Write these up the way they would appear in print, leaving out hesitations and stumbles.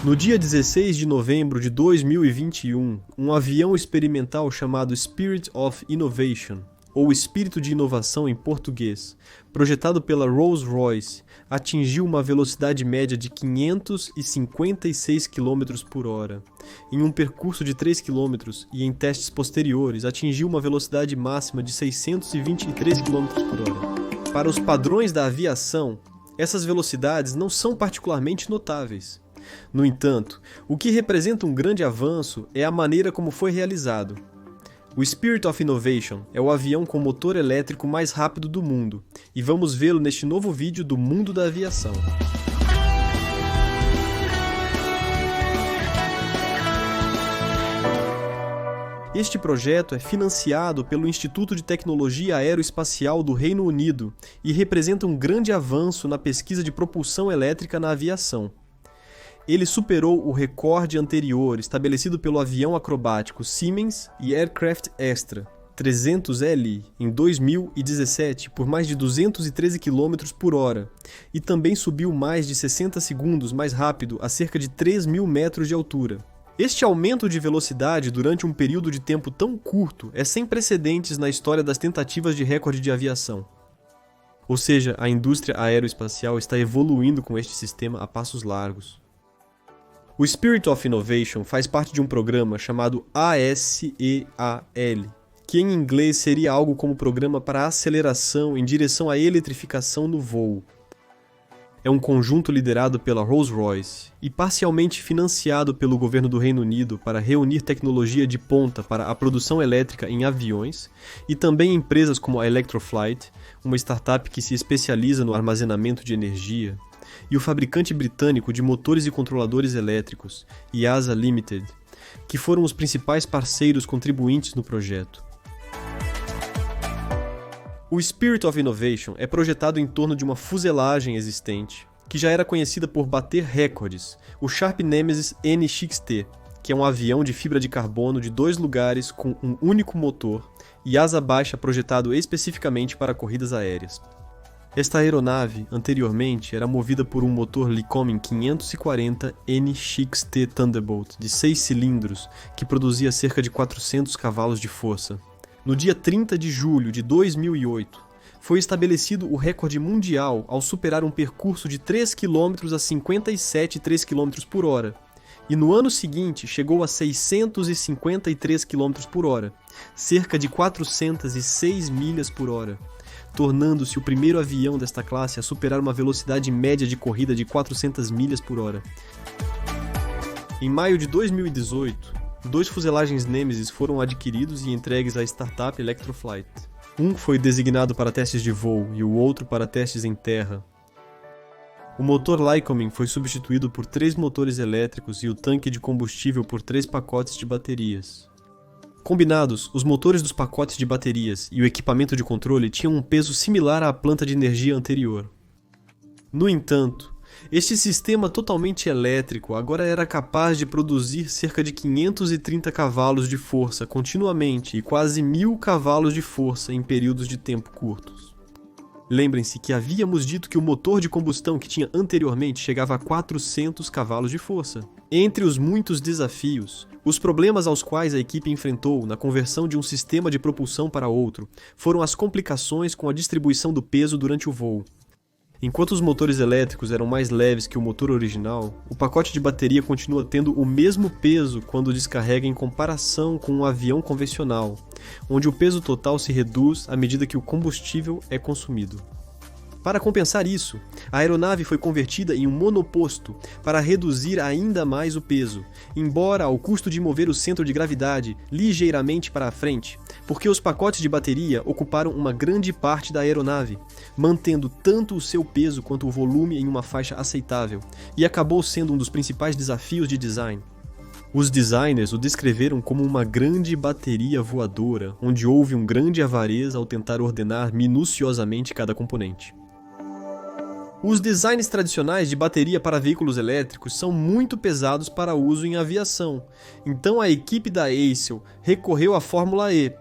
No dia 16 de novembro de 2021, um avião experimental chamado Spirit of Innovation, ou Espírito de Inovação em português, projetado pela Rolls-Royce, atingiu uma velocidade média de 556 km por hora. Em um percurso de 3 km e em testes posteriores, atingiu uma velocidade máxima de 623 km por hora. Para os padrões da aviação, essas velocidades não são particularmente notáveis. No entanto, o que representa um grande avanço é a maneira como foi realizado. O Spirit of Innovation é o avião com motor elétrico mais rápido do mundo, e vamos vê-lo neste novo vídeo do mundo da aviação. Este projeto é financiado pelo Instituto de Tecnologia Aeroespacial do Reino Unido e representa um grande avanço na pesquisa de propulsão elétrica na aviação. Ele superou o recorde anterior estabelecido pelo avião acrobático Siemens e Aircraft Extra 300LE em 2017 por mais de 213 km por hora e também subiu mais de 60 segundos mais rápido a cerca de 3.000 metros de altura. Este aumento de velocidade durante um período de tempo tão curto é sem precedentes na história das tentativas de recorde de aviação. Ou seja, a indústria aeroespacial está evoluindo com este sistema a passos largos. O Spirit of Innovation faz parte de um programa chamado ASEAL, que em inglês seria algo como Programa para Aceleração em Direção à Eletrificação no Voo. É um conjunto liderado pela Rolls-Royce e parcialmente financiado pelo governo do Reino Unido para reunir tecnologia de ponta para a produção elétrica em aviões e também empresas como a Electroflight, uma startup que se especializa no armazenamento de energia, e o fabricante britânico de motores e controladores elétricos, IASA Limited, que foram os principais parceiros contribuintes no projeto. O Spirit of Innovation é projetado em torno de uma fuselagem existente, que já era conhecida por bater recordes, o Sharp Nemesis NXT, que é um avião de fibra de carbono de 2 lugares com um único motor e asa baixa projetado especificamente para corridas aéreas. Esta aeronave, anteriormente, era movida por um motor Lycoming 540 NXT Thunderbolt de 6 cilindros que produzia cerca de 400 cavalos de força. No dia 30 de julho de 2008, foi estabelecido o recorde mundial ao superar um percurso de 3 km a 57,3 km por hora, e no ano seguinte chegou a 653 km por hora, cerca de 406 milhas por hora, tornando-se o primeiro avião desta classe a superar uma velocidade média de corrida de 400 milhas por hora. Em maio de 2018, 2 fuselagens Nemesis foram adquiridos e entregues à startup Electroflight. Um foi designado para testes de voo e o outro para testes em terra. O motor Lycoming foi substituído por 3 motores elétricos e o tanque de combustível por 3 pacotes de baterias. Combinados, os motores dos pacotes de baterias e o equipamento de controle tinham um peso similar à planta de energia anterior. No entanto, este sistema totalmente elétrico agora era capaz de produzir cerca de 530 cavalos de força continuamente e quase 1.000 cavalos de força em períodos de tempo curtos. Lembrem-se que havíamos dito que o motor de combustão que tinha anteriormente chegava a 400 cavalos de força. Entre os muitos desafios, os problemas aos quais a equipe enfrentou na conversão de um sistema de propulsão para outro foram as complicações com a distribuição do peso durante o voo. Enquanto os motores elétricos eram mais leves que o motor original, o pacote de bateria continua tendo o mesmo peso quando descarrega em comparação com um avião convencional, onde o peso total se reduz à medida que o combustível é consumido. Para compensar isso, a aeronave foi convertida em um monoposto para reduzir ainda mais o peso, embora ao custo de mover o centro de gravidade ligeiramente para a frente, porque os pacotes de bateria ocuparam uma grande parte da aeronave, mantendo tanto o seu peso quanto o volume em uma faixa aceitável, e acabou sendo um dos principais desafios de design. Os designers o descreveram como uma grande bateria voadora, onde houve um grande avareza ao tentar ordenar minuciosamente cada componente. Os designs tradicionais de bateria para veículos elétricos são muito pesados para uso em aviação, então a equipe da ASIL recorreu à Fórmula E.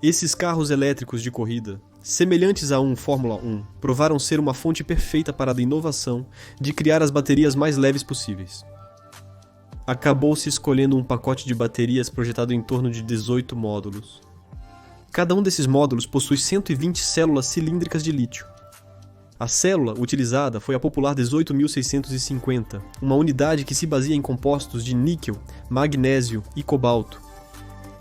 Esses carros elétricos de corrida, semelhantes a um Fórmula 1, provaram ser uma fonte perfeita para a inovação de criar as baterias mais leves possíveis. acabou se escolhendo um pacote de baterias projetado em torno de 18 módulos. Cada um desses módulos possui 120 células cilíndricas de lítio. A célula utilizada foi a popular 18.650, uma unidade que se baseia em compostos de níquel, magnésio e cobalto.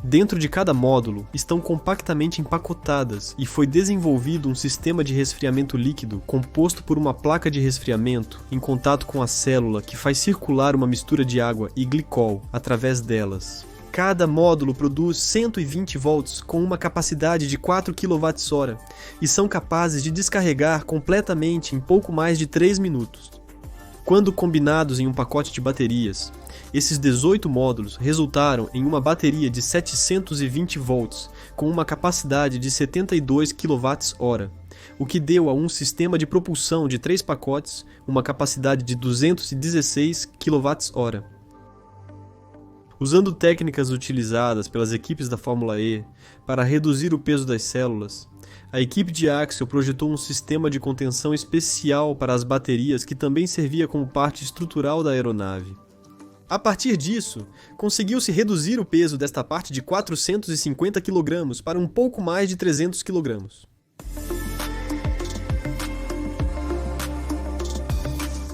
Dentro de cada módulo estão compactamente empacotadas e foi desenvolvido um sistema de resfriamento líquido composto por uma placa de resfriamento em contato com a célula que faz circular uma mistura de água e glicol através delas. Cada módulo produz 120 volts com uma capacidade de 4 kWh e são capazes de descarregar completamente em pouco mais de 3 minutos. Quando combinados em um pacote de baterias, esses 18 módulos resultaram em uma bateria de 720 volts com uma capacidade de 72 kWh, o que deu a um sistema de propulsão de 3 pacotes uma capacidade de 216 kWh. Usando técnicas utilizadas pelas equipes da Fórmula E para reduzir o peso das células, a equipe de Axion projetou um sistema de contenção especial para as baterias que também servia como parte estrutural da aeronave. A partir disso, conseguiu-se reduzir o peso desta parte de 450 kg para um pouco mais de 300 kg.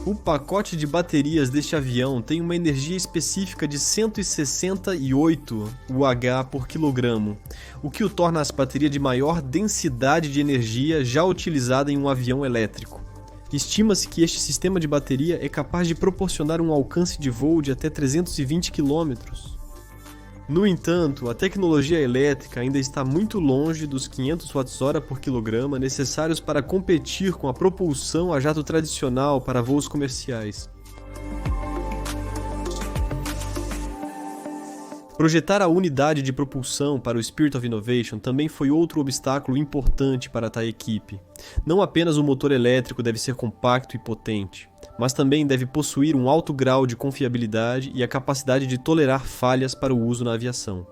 O pacote de baterias deste avião tem uma energia específica de 168 UH por quilogramo, o que o torna a bateria de maior densidade de energia já utilizada em um avião elétrico. Estima-se que este sistema de bateria é capaz de proporcionar um alcance de voo de até 320 km. No entanto, a tecnologia elétrica ainda está muito longe dos 500 Wh por quilograma necessários para competir com a propulsão a jato tradicional para voos comerciais. Projetar a unidade de propulsão para o Spirit of Innovation também foi outro obstáculo importante para a equipe. Não apenas o motor elétrico deve ser compacto e potente, mas também deve possuir um alto grau de confiabilidade e a capacidade de tolerar falhas para o uso na aviação.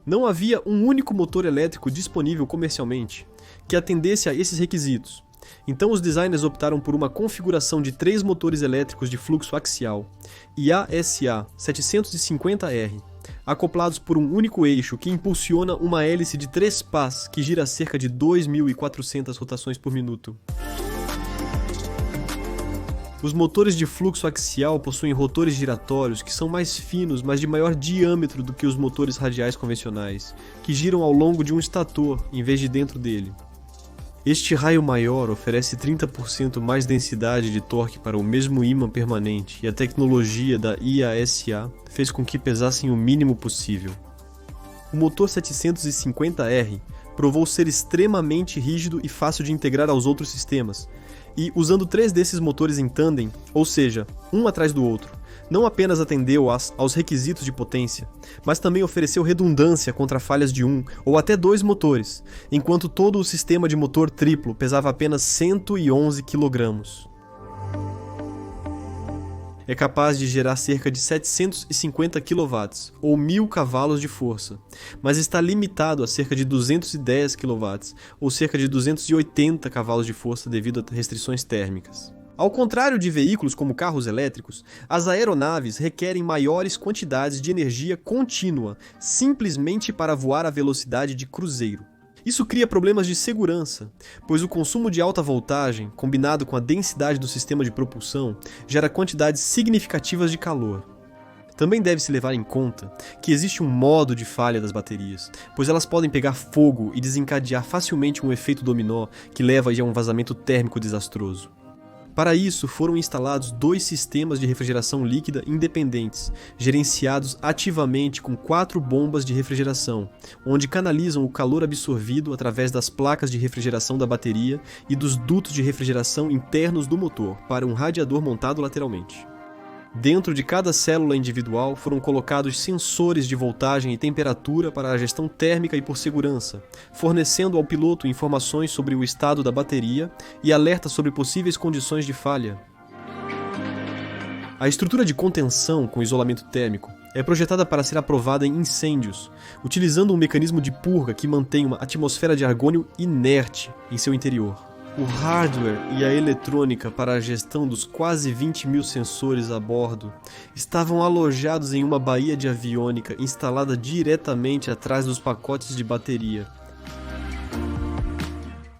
Não havia um único motor elétrico disponível comercialmente que atendesse a esses requisitos. Então os designers optaram por uma configuração de 3 motores elétricos de fluxo axial, IASA 750R, acoplados por um único eixo que impulsiona uma hélice de 3 pás que gira a cerca de 2.400 rotações por minuto. Os motores de fluxo axial possuem rotores giratórios que são mais finos, mas de maior diâmetro do que os motores radiais convencionais, que giram ao longo de um estator em vez de dentro dele. Este raio maior oferece 30% mais densidade de torque para o mesmo ímã permanente e a tecnologia da IASA fez com que pesassem o mínimo possível. O motor 750R provou ser extremamente rígido e fácil de integrar aos outros sistemas, e usando 3 desses motores em tandem, ou seja, um atrás do outro, não apenas atendeu aos requisitos de potência, mas também ofereceu redundância contra falhas de 1 ou até 2 motores, enquanto todo o sistema de motor triplo pesava apenas 111 kg. É capaz de gerar cerca de 750 kW, ou 1.000 cavalos de força, mas está limitado a cerca de 210 kW, ou cerca de 280 cavalos de força devido a restrições térmicas. Ao contrário de veículos como carros elétricos, as aeronaves requerem maiores quantidades de energia contínua, simplesmente para voar a velocidade de cruzeiro. Isso cria problemas de segurança, pois o consumo de alta voltagem, combinado com a densidade do sistema de propulsão, gera quantidades significativas de calor. Também deve-se levar em conta que existe um modo de falha das baterias, pois elas podem pegar fogo e desencadear facilmente um efeito dominó que leva a um vazamento térmico desastroso. Para isso, foram instalados 2 sistemas de refrigeração líquida independentes, gerenciados ativamente com 4 bombas de refrigeração, onde canalizam o calor absorvido através das placas de refrigeração da bateria e dos dutos de refrigeração internos do motor para um radiador montado lateralmente. Dentro de cada célula individual foram colocados sensores de voltagem e temperatura para a gestão térmica e por segurança, fornecendo ao piloto informações sobre o estado da bateria e alertas sobre possíveis condições de falha. A estrutura de contenção com isolamento térmico é projetada para ser aprovada em incêndios, utilizando um mecanismo de purga que mantém uma atmosfera de argônio inerte em seu interior. O hardware e a eletrônica para a gestão dos quase 20 mil sensores a bordo estavam alojados em uma baía de aviônica instalada diretamente atrás dos pacotes de bateria.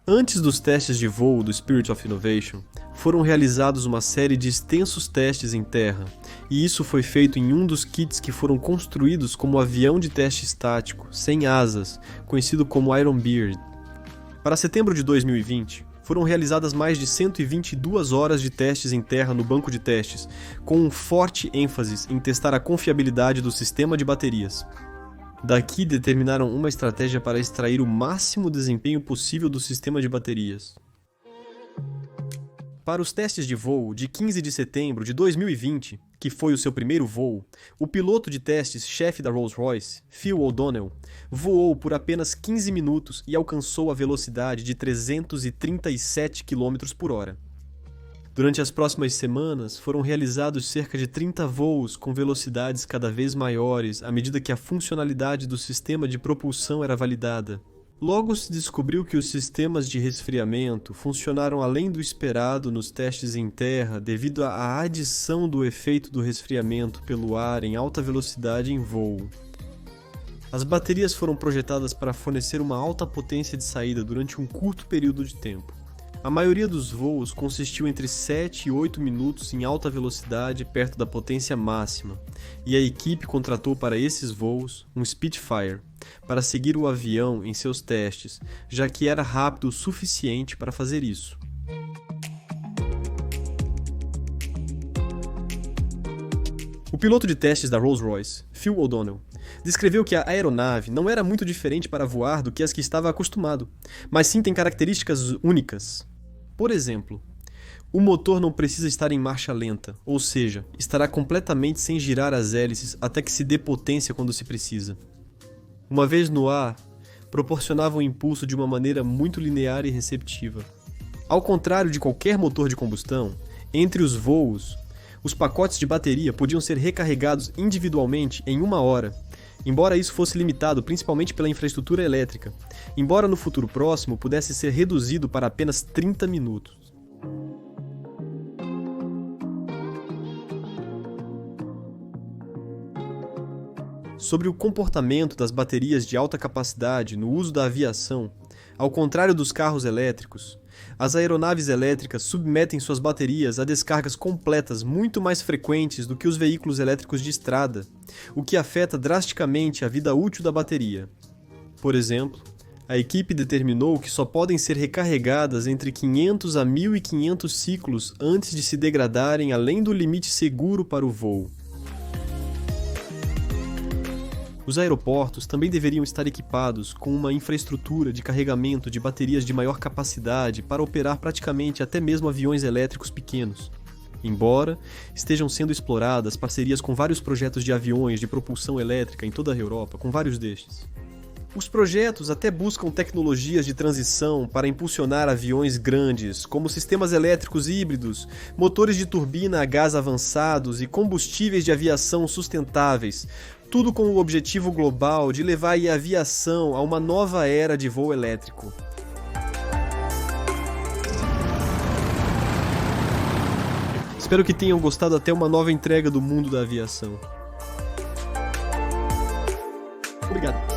Antes dos testes de voo do Spirit of Innovation, foram realizados uma série de extensos testes em terra, e isso foi feito em um dos kits que foram construídos como avião de teste estático, sem asas, conhecido como Iron Beard. Para setembro de 2020, foram realizadas mais de 122 horas de testes em terra no banco de testes, com um forte ênfase em testar a confiabilidade do sistema de baterias. Daqui determinaram uma estratégia para extrair o máximo desempenho possível do sistema de baterias. Para os testes de voo de 15 de setembro de 2020, que foi o seu primeiro voo, o piloto de testes-chefe da Rolls-Royce, Phil O'Donnell, voou por apenas 15 minutos e alcançou a velocidade de 337 km por hora. Durante as próximas semanas, foram realizados cerca de 30 voos com velocidades cada vez maiores à medida que a funcionalidade do sistema de propulsão era validada. Logo se descobriu que os sistemas de resfriamento funcionaram além do esperado nos testes em terra devido à adição do efeito do resfriamento pelo ar em alta velocidade em voo. As baterias foram projetadas para fornecer uma alta potência de saída durante um curto período de tempo. A maioria dos voos consistiu entre 7 e 8 minutos em alta velocidade perto da potência máxima, e a equipe contratou para esses voos um Spitfire, para seguir o avião em seus testes, já que era rápido o suficiente para fazer isso. O piloto de testes da Rolls-Royce, Phil O'Donnell, descreveu que a aeronave não era muito diferente para voar do que as que estava acostumado, mas sim tem características únicas. Por exemplo, o motor não precisa estar em marcha lenta, ou seja, estará completamente sem girar as hélices até que se dê potência quando se precisa. Uma vez no ar, proporcionava um impulso de uma maneira muito linear e receptiva. Ao contrário de qualquer motor de combustão, entre os voos, os pacotes de bateria podiam ser recarregados individualmente em 1 hora, embora isso fosse limitado principalmente pela infraestrutura elétrica, embora no futuro próximo pudesse ser reduzido para apenas 30 minutos. Sobre o comportamento das baterias de alta capacidade no uso da aviação, ao contrário dos carros elétricos, as aeronaves elétricas submetem suas baterias a descargas completas muito mais frequentes do que os veículos elétricos de estrada, o que afeta drasticamente a vida útil da bateria. Por exemplo, a equipe determinou que só podem ser recarregadas entre 500 a 1.500 ciclos antes de se degradarem além do limite seguro para o voo. Os aeroportos também deveriam estar equipados com uma infraestrutura de carregamento de baterias de maior capacidade para operar praticamente até mesmo aviões elétricos pequenos, embora estejam sendo exploradas parcerias com vários projetos de aviões de propulsão elétrica em toda a Europa, com vários destes. Os projetos até buscam tecnologias de transição para impulsionar aviões grandes, como sistemas elétricos híbridos, motores de turbina a gás avançados e combustíveis de aviação sustentáveis, tudo com o objetivo global de levar a aviação a uma nova era de voo elétrico. Espero que tenham gostado até uma nova entrega do mundo da aviação. Obrigado.